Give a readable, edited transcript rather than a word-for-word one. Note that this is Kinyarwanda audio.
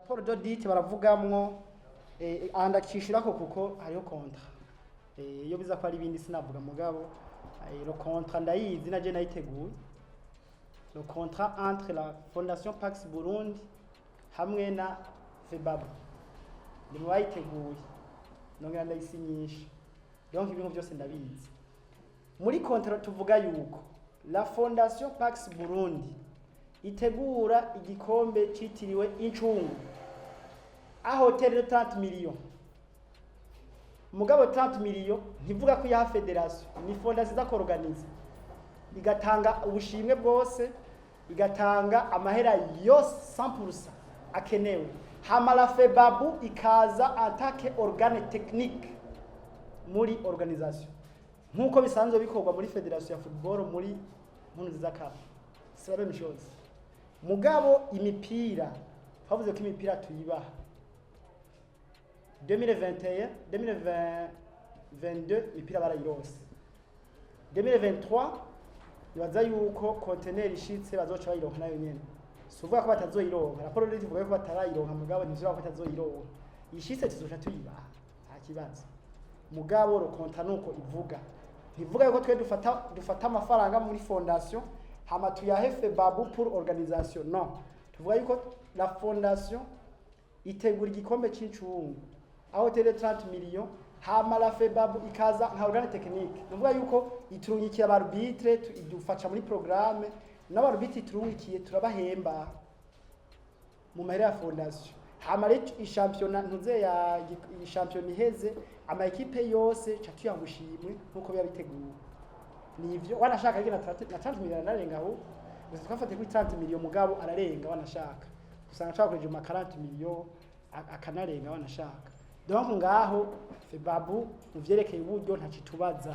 raporo d'audit baravugamwo andakishirako kuko hariho contrat iyo biza ko ari ibindi sinavuga mugabo le contrat ndayizi naje nayiteguye le contrat entre la Fondation PAX Burundi hamwe na Febabu ni mwayiteguye nongera ndayisinyisha donc ibintu byose ndabizi muri contrat tuvuga yuko la Fondation PAX Burundi itegura igikombe citiriwe icungu a hotel de 30 millions mugabo 30 millions ntivuga ko ya federation ni fondation za organize igatanga ubushimwe bwose igatanga amahera yose 100% akenewe hamala Febabu ikaza attaque organe technique muri organisation nkuko bisanzwe bikorwa muri federation ya football muri mpunzi z'akafu c'est la même chose mugabo imipira twavuze ko imipira tuyibaha 2021 2022 imipira barayirose 2023 ibaza yuko container ishitse bazoca bayironka nayo nyene suvuga ko batazoyironka raporo rero ivuga ko batarayironka mugabo nivyo ko batazoyironka ishitse tuzoca tuyibaha nta kibazo mugabo ro konta nuko ivuga ntivuga yuko twe dufata amafaranga muri fondation hama tuyahe Febabu pour organisation non tuvuga yuko la fondation itegura igikombe c'icungu aho tele 30 millions hama la Febabu ikaza nka organe technique tuvuga yuko iturungikiye abarbitre idufasha muri programme n'abarbitre iturungikiye turabahemba mu mahera ya fondation hama rero championnat ntuze ya championnat iheze ama equipe yose catuyangushimwe nkuko byabiteguye nivyo wanashaka gina na 30 millions narenga aho gusa twafate kuri 30 millions mugabo ararenga wanashaka usanga nshaka kureje ma 40 millions akanarenga wanashaka donc ngaho Febabu muvyerekeye uburyo ntacitubaza